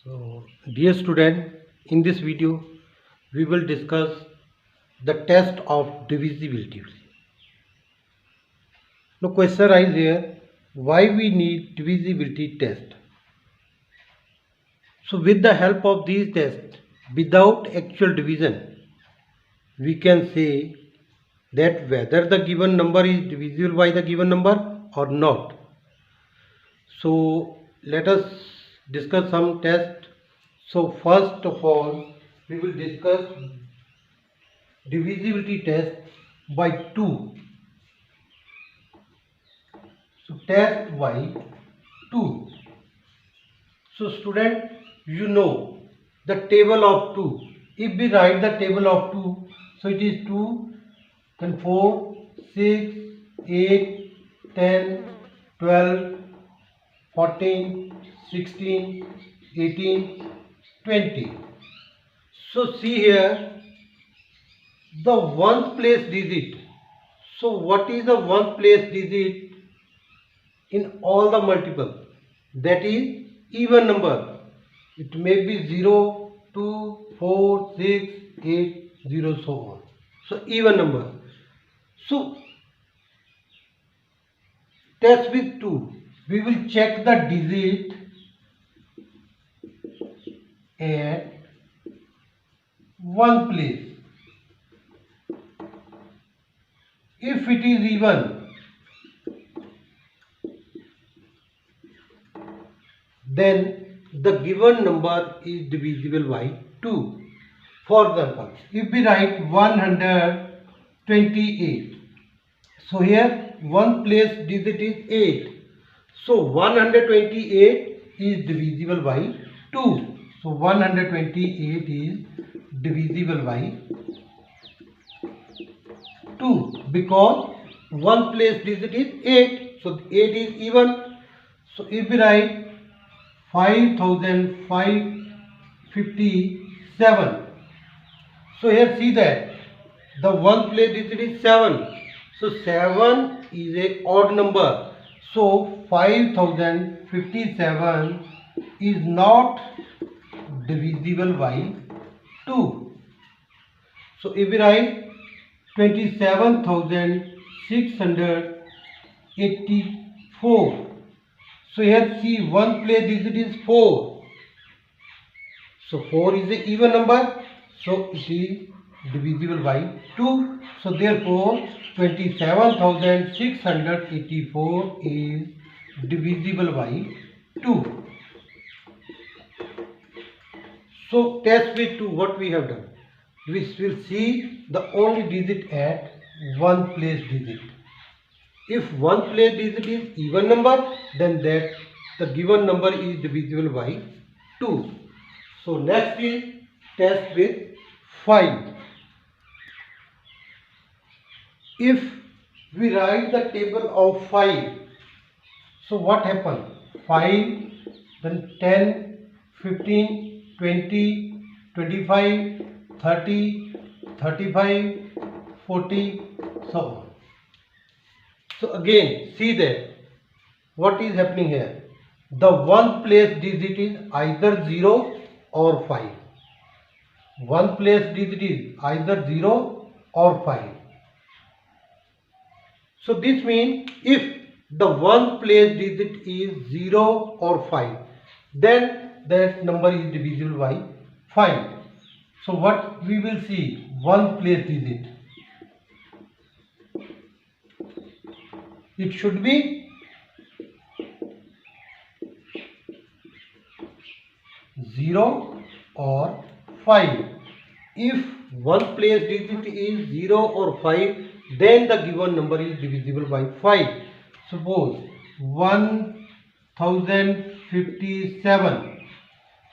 So, dear student, in this video, we will discuss the test of divisibility. Now, question arises here: why we need divisibility test? So, with the help of these tests, without actual division, we can say that whether the given number is divisible by the given number or not. So, let us discuss some tests. So, first of all, we will discuss divisibility test by 2. So test by 2. So student, you know the table of 2. If we write the table of 2, so it is 2, then 4, 6, 8, 10, 12, 14, 16, 18, 20. So see here the ones place digit. So what is the ones place digit in all the multiple? That is even number. It may be 0, 2, 4, 6, 8, 0, so on. So even number. So test with 2. We will check the digit at one place. If it is even, then the given number is divisible by 2. For example, if we write 128, so here one place digit is 8. So 128 is divisible by 2. So 128 is divisible by 2 because one place digit is 8. So 8 is even. So if we write 5557, so here see that the one place digit is 7. So 7 is a odd number. So 5057 is not divisible by 2. So if we write 27,684. So here see one place digit is 4. So 4 is an even number. So it is divisible by 2. So therefore 27,684 is divisible by 2. So test with 2, what we have done? We will see the only digit at one place digit. If one place digit is even number, then that the given number is divisible by 2. So next is test with 5. If we write the table of 5, so what happens? 5, then 10, 15, 20, 25, 30, 35, 40, so on. So again, see that what is happening here. The one place digit is either 0 or 5. One place digit is either 0 or 5. So this means if the one place digit is 0 or 5, then that number is divisible by 5. So what we will see? One place digit. It should be 0 or 5. If one place digit is 0 or 5, then the given number is divisible by 5. Suppose 1057.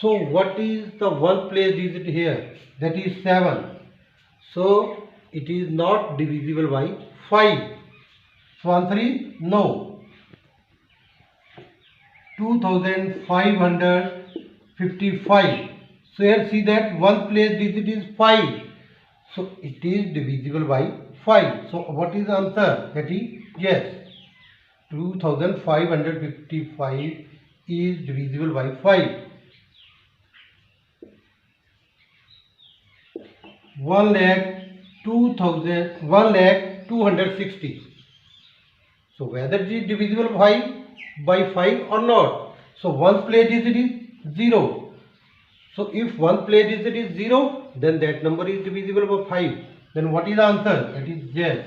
So what is the one place digit here? That is 7. So it is not divisible by 5. So answer is no. 2555. So here see that one place digit is 5. So it is divisible by 5. So what is the answer? That is yes. 2555 is divisible by 5. 1,260. So whether it is divisible by 5 or not. So one place digit is 0. So if one place digit is 0, then that number is divisible by 5. Then what is the answer? That is yes.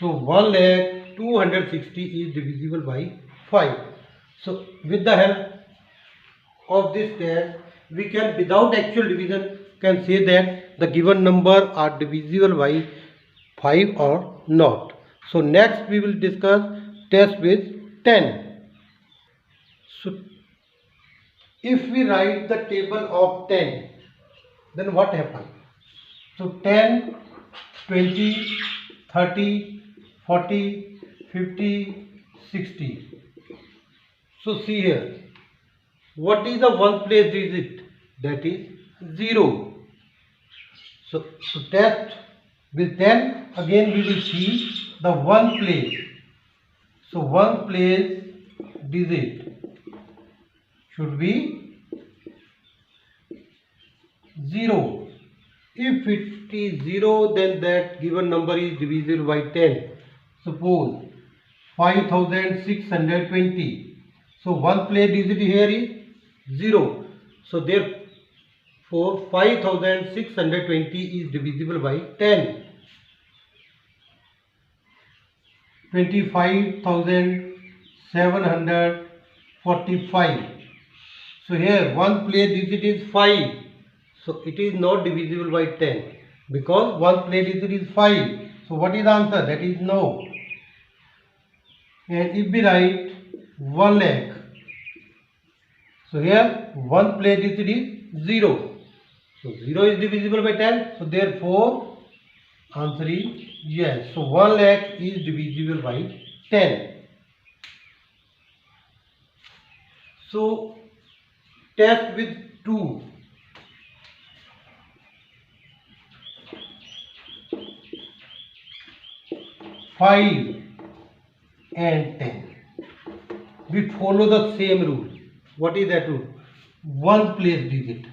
So 1,260 is divisible by 5. So with the help of this test, we can, without actual division, can say that the given number are divisible by 5 or not. So next we will discuss test with 10. So if we write the table of 10, then what happens? So 10, 20, 30, 40, 50, 60. So see here, what is the one place digit? That is 0. So to test with 10, again we will see the one place. So one place digit should be 0. If it is 0, then that given number is divisible by 10. Suppose 5,620. So one place digit here is 0. So therefore 5,620 is divisible by 10. 25,745. So here one place digit is 5. So it is not divisible by 10 because one place digit is 5. So what is the answer? That is no. And if we write 1 lakh, so here one place digit is 0. So 0 is divisible by 10. So therefore answer is yes. So 1 lakh is divisible by 10. So test with 2. 5 and 10. We follow the same rule. What is that rule? One place digit.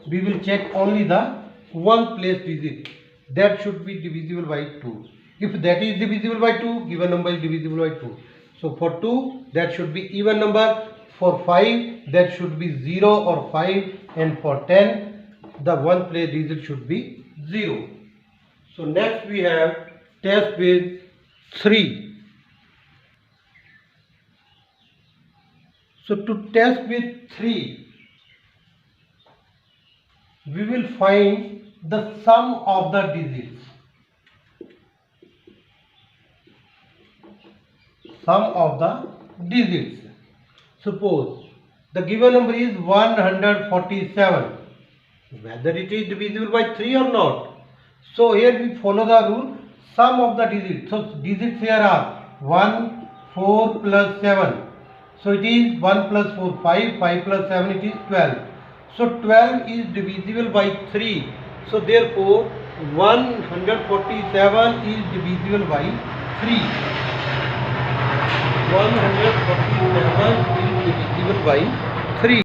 We will check only the one place digit. That should be divisible by 2. If that is divisible by 2, given number is divisible by 2. So for 2, that should be even number. For 5, that should be 0 or 5. And for 10, the one place digit should be 0. So next we have test with 3. So to test with 3, we will find the sum of the digits. Sum of the digits. Suppose the given number is 147. Whether it is divisible by 3 or not. So here we follow the rule, sum of the digits. So digits here are 1, 4 plus 7. So it is 1 plus 4, 5, 5 plus 7, it is 12. So 12 is divisible by 3. So therefore 147 is divisible by 3. 147 is divisible by 3.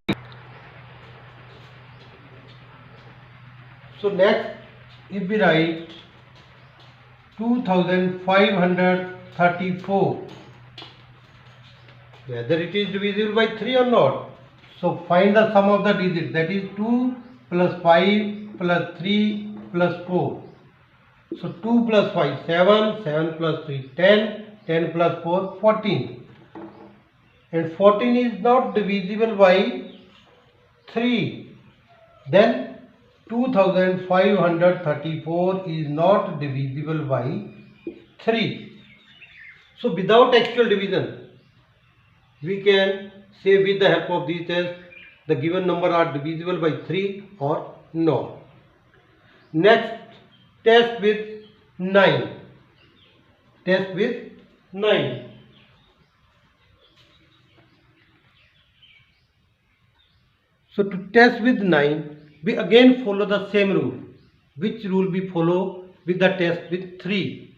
So next, if we write 2,534, whether it is divisible by 3 or not. So find the sum of the digits, that is 2 plus 5 plus 3 plus 4. So 2 plus 5 7, 7 plus 3 10, 10 plus 4 14. And 14 is not divisible by 3. Then 2,534 is not divisible by 3. So without actual division, we can say with the help of these tests, the given number are divisible by 3 or no. Next, test with 9. Test with 9. So to test with 9, we again follow the same rule. Which rule we follow with the test with 3?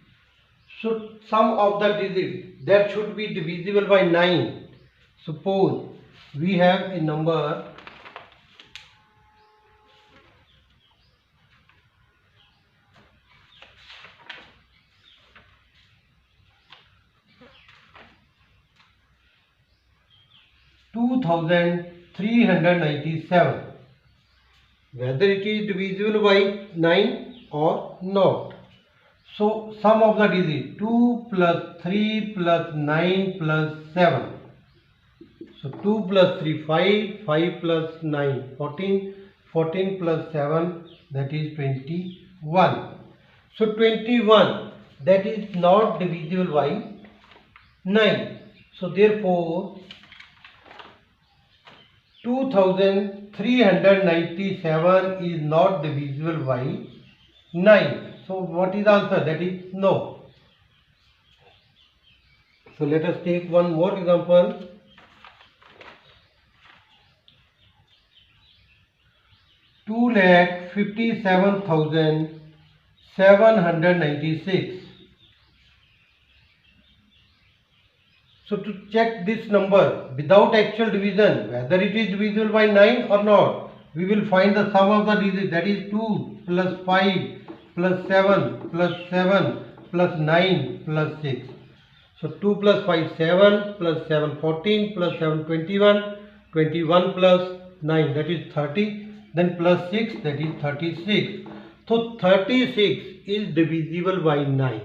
So sum of the digits, that should be divisible by 9. Suppose we have a number 2397, whether it is divisible by 9 or not. So sum of the digits 2 plus 3 plus 9 plus 7. So 2 plus 3 5, 5 plus 9 14, 14 plus 7, that is 21. So 21, that is not divisible by 9. So therefore 2397 is not divisible by 9. So what is the answer? That is no. So let us take one more example. 2,57,796. So to check this number without actual division, whether it is divisible by 9 or not, we will find the sum of the digits, that is 2 plus 5 plus 7 plus 7 plus 9 plus 6. So 2 plus 5 7 plus 7 14 plus 7 21, 21 plus 9, that is 30, then plus 6, that is 36. So 36 is divisible by 9.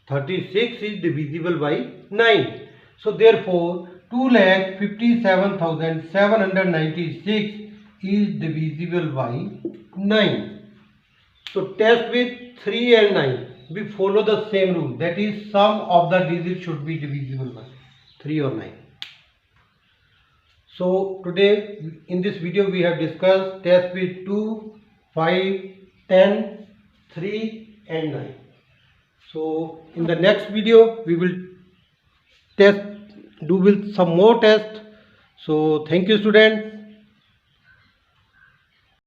36 is divisible by 9. So therefore 2,57,796 is divisible by 9. So test with 3 and 9. We follow the same rule, that is sum of the digits should be divisible by 3 or 9. So today in this video we have discussed test with 2, 5, 10, 3 and 9. So in the next video we will do with some more tests. So thank you students.